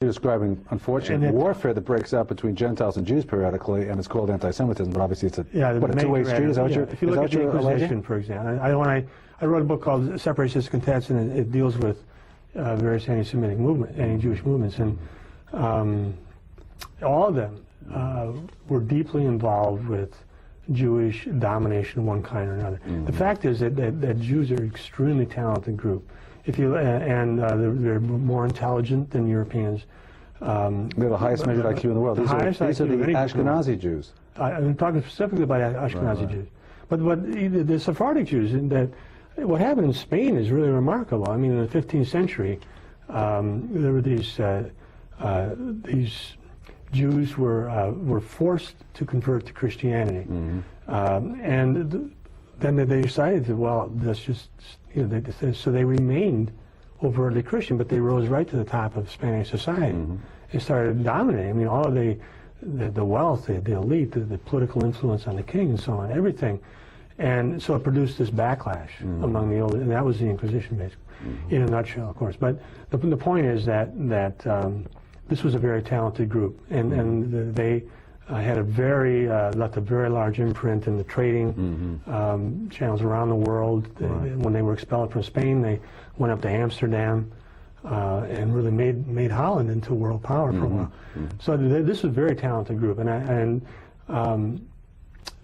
You're describing unfortunate warfare that breaks out between Gentiles and Jews periodically, and it's called anti-Semitism, but obviously it's a, a two-way street. Is that what if you look at the Inquisition, for example, I wrote a book called Separation is Contest, and it deals with various anti-Semitic movements, anti-Jewish movements, and all of them were deeply involved with Jewish domination of one kind or another. The fact is that Jews are an extremely talented group. If you they're more intelligent than Europeans. They have the highest measured IQ in the world. These are the Ashkenazi Jews. I'm talking specifically about Ashkenazi Jews. But the Sephardic Jews, that what happened in Spain is really remarkable. I mean, in the 15th century, there were these Jews were forced to convert to Christianity, and then they decided that, well, let's just, so they remained overtly Christian, but they rose right to the top of Spanish society. They started dominating. I mean, all of the wealth, the elite, the political influence on the king, and so on, everything. And so it produced this backlash among the old, and that was the Inquisition, basically, in a nutshell, of course. But the point is that this was a very talented group, and they had a very left a very large imprint in the trading channels around the world. When they were expelled from Spain, they went up to Amsterdam and really made Holland into a world power for a while. So this was a very talented group,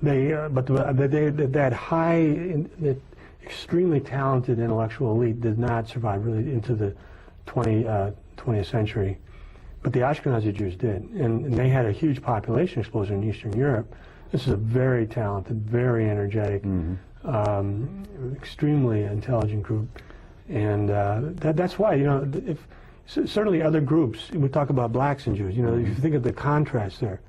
that high, extremely talented intellectual elite did not survive really into the 20th century. But the Ashkenazi Jews did, and they had a huge population explosion in Eastern Europe. This is a very talented, very energetic, extremely intelligent group, and that's why, certainly other groups, we talk about blacks and Jews, if you think of the contrast there,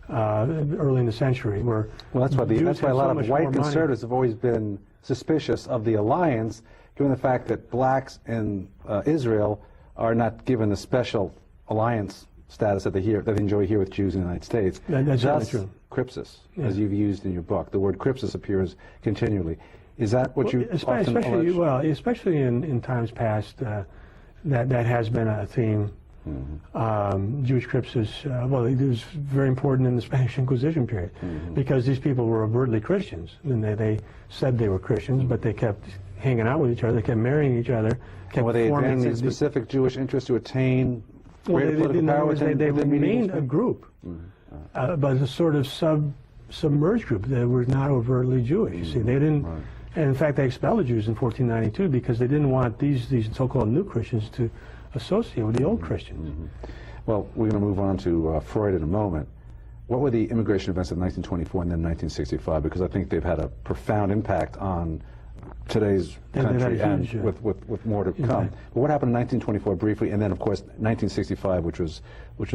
early in the century, where that's why a lot of white conservatives have always been suspicious of the alliance, given the fact that blacks in Israel are not given the special alliance status that they enjoy here with Jews in the United States. That's true. Crypsis, as you've used in your book. The word crypsis appears continually. Is that what you often allege? Well, especially in times past, that has been a theme. Jewish crypsis, it was very important in the Spanish Inquisition period, because these people were overtly Christians, and they said they were Christians, but they kept hanging out with each other, they kept marrying each other, kept were they advancing specific Jewish interests to attain greater political power? They remained a group, but a sort of submerged group that were not overtly Jewish. You see, they didn't, and in fact, they expelled the Jews in 1492 because they didn't want these so-called new Christians to associate with the old Christians. Well, we're going to move on to Freud in a moment. What were the immigration events of 1924 and then 1965? Because I think they've had a profound impact on today's country, and with more to come. But what happened in 1924 briefly, and then of course 1965, which was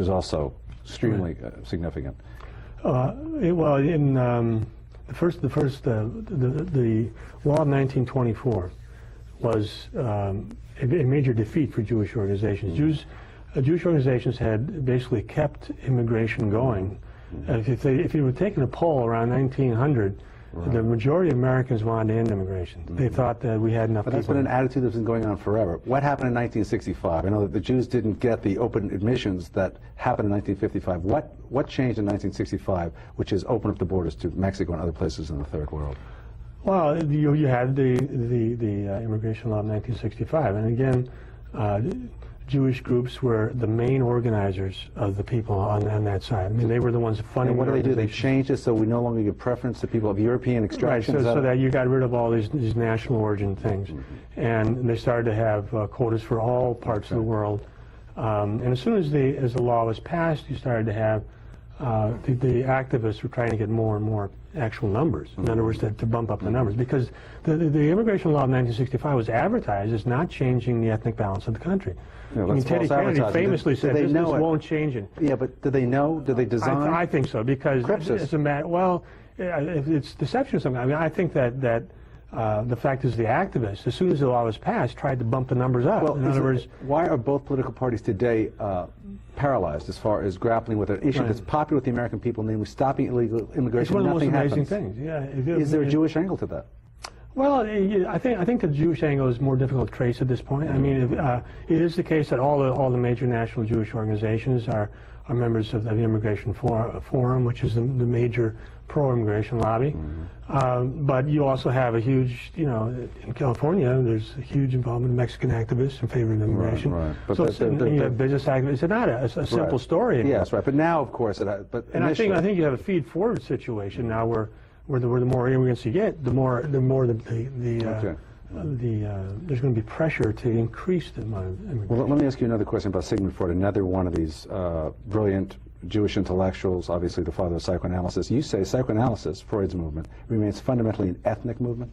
also extremely significant. Well, in the Law of 1924 was a major defeat for Jewish organizations. Jewish organizations had basically kept immigration going. If you were taking a poll around 1900. The majority of Americans wanted to end immigration. They thought that we had enough people. But that's been an attitude that's been going on forever. What happened in 1965? I know that the Jews didn't get the open admissions that happened in 1955. What changed in 1965, which has opened up the borders to Mexico and other places in the Third World? Well, you had the immigration law of 1965, and again, Jewish groups were the main organizers of the people on that side. I mean, they were the ones funding. And what do? They changed it so we no longer give preference to people of European extraction? Right, so that you got rid of all these national origin things. And they started to have quotas for all parts of the world. And as soon as the law was passed, you started to have the activists were trying to get more and more actual numbers. In other words, to bump up the numbers. Because the immigration law of 1965 was advertised as not changing the ethnic balance of the country. Yeah, I mean, Teddy Kennedy famously said this won't change it. Yeah, but do they know? Do they design? I think so, because it's a matter. Well, it's deception or something. I mean, I think that the fact is the activists, as soon as the law was passed, tried to bump the numbers up. Well, in other words, why are both political parties today paralyzed as far as grappling with an issue that's popular with the American people, namely stopping illegal immigration? It's one of the most amazing things. Yeah. Is there a Jewish angle to that? Well, I think the Jewish angle is more difficult to trace at this point. I mean, it is the case that all the major national Jewish organizations are members of the Immigration Forum, which is the major pro-immigration lobby. But you also have a huge, in California, there's a huge involvement of Mexican activists in favor of immigration. Right. But so you have business activists. It's not a simple story anymore. Yes, right. But now, of course, and I think you have a feed-forward situation now where the more immigrants you get, the more there's going to be pressure to increase the amount of immigrants. Well, let me ask you another question about Sigmund Freud, another one of these brilliant Jewish intellectuals, obviously the father of psychoanalysis. You say psychoanalysis, Freud's movement, remains fundamentally an ethnic movement?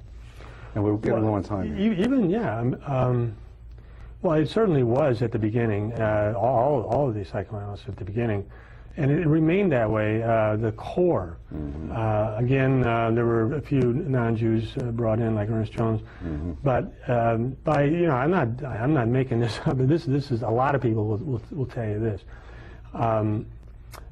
And we're getting low on time here. Well, it certainly was at the beginning, all of these psychoanalysts at the beginning. And it remained that way, the core. Again, there were a few non-Jews brought in, like Ernest Jones. But I'm not making this up. This is a lot of people will tell you this.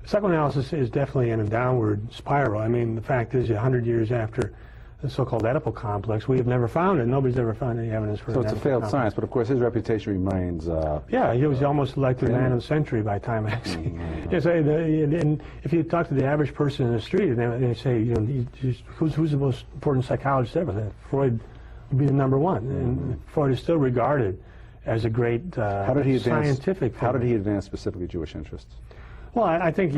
Psychoanalysis is definitely in a downward spiral. I mean, the fact is, 100 years after the so-called Oedipal complex, we have never found it. Nobody's ever found any evidence for it. So it's a failed science, but of course his reputation remains... yeah, he was almost elected man of the century by Time magazine. Yes, and if you talk to the average person in the street, and they say, who's the most important psychologist ever? Freud would be the number one. And Freud is still regarded as a great scientific figure. How did he advance specifically Jewish interests? Well, I think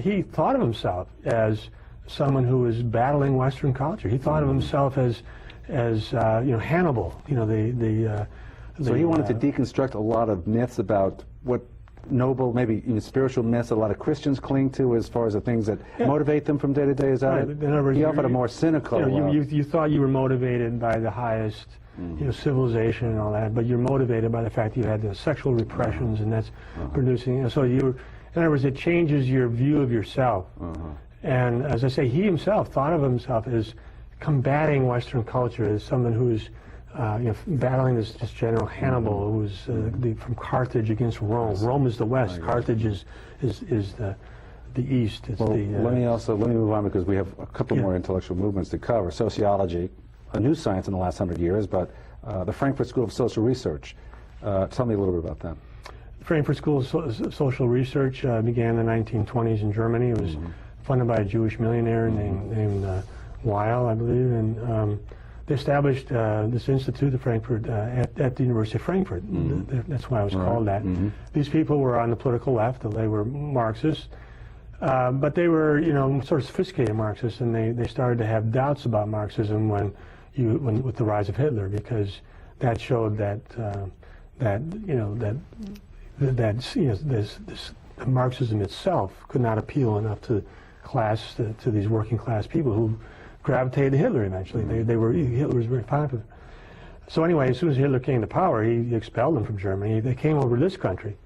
he thought of himself as someone who was battling Western culture. He thought of himself as Hannibal. So he wanted to deconstruct a lot of myths about what noble, maybe even spiritual myths a lot of Christians cling to as far as the things that motivate them from day to day. Is that right. In other words, he offered a more cynical... You thought you were motivated by the highest civilization and all that, but you're motivated by the fact that you had the sexual repressions, and that's producing... So in other words, it changes your view of yourself. And as I say, he himself thought of himself as combating Western culture, as someone who's battling this general Hannibal, who's from Carthage against Rome. Rome is the West. Carthage is the East. Let me move on, because we have a couple more intellectual movements to cover. Sociology, a new science in the last 100 years, but the Frankfurt School of Social Research. Tell me a little bit about that. The Frankfurt School of Social Research began in the 1920s in Germany. It was funded by a Jewish millionaire named Weil, I believe, and they established this institute, the Frankfurt, at the University of Frankfurt. That's why it was called that. These people were on the political left. They were Marxists, but they were, sort of sophisticated Marxists, and they started to have doubts about Marxism with the rise of Hitler, because that showed that Marxism itself could not appeal enough to these working class people who gravitated to Hitler eventually. Hitler was very popular. So anyway, as soon as Hitler came to power, he expelled them from Germany. They came over to this country,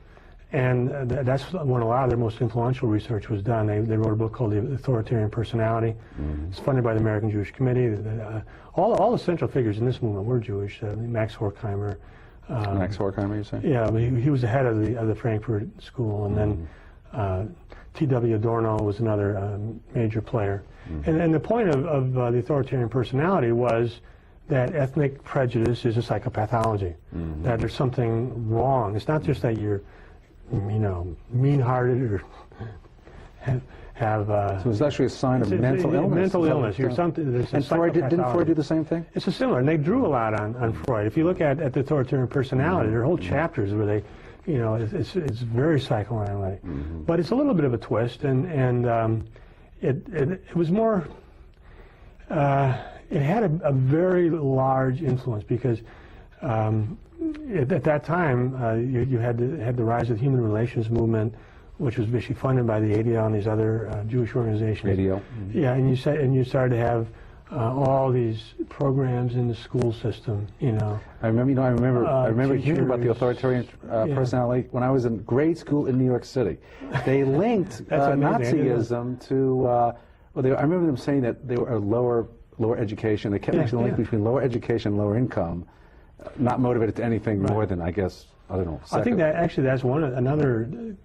and that's when a lot of their most influential research was done. They wrote a book called The Authoritarian Personality. It's funded by the American Jewish Committee. All the central figures in this movement were Jewish. Max Horkheimer. Max Horkheimer, you say? Yeah, he was the head of the Frankfurt School, and then T.W. Adorno was another major player. And the point of the authoritarian personality was that ethnic prejudice is a psychopathology, that there's something wrong. It's not just that you're, mean-hearted or have... so it's actually a sign of mental illness. Mental illness. You're something. And didn't Freud do the same thing? It's similar, and they drew a lot on Freud. If you look at the authoritarian personality, there are whole chapters where they, it's very psychoanalytic. But it's a little bit of a twist, and it was more. It had a very large influence, because at that time you had the rise of the human relations movement, which was basically funded by the ADL and these other Jewish organizations. ADL. Yeah, and you started to have all these programs in the school system. I remember hearing about the authoritarian personality when I was in grade school in New York City. They linked Nazism to. I remember them saying that they were lower education. They kept making the link between lower education and lower income, not motivated to anything more than, I guess, I don't know. I think that actually that's another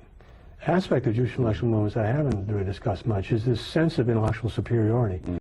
aspect of Jewish intellectual movements that I haven't really discussed much, is this sense of intellectual superiority.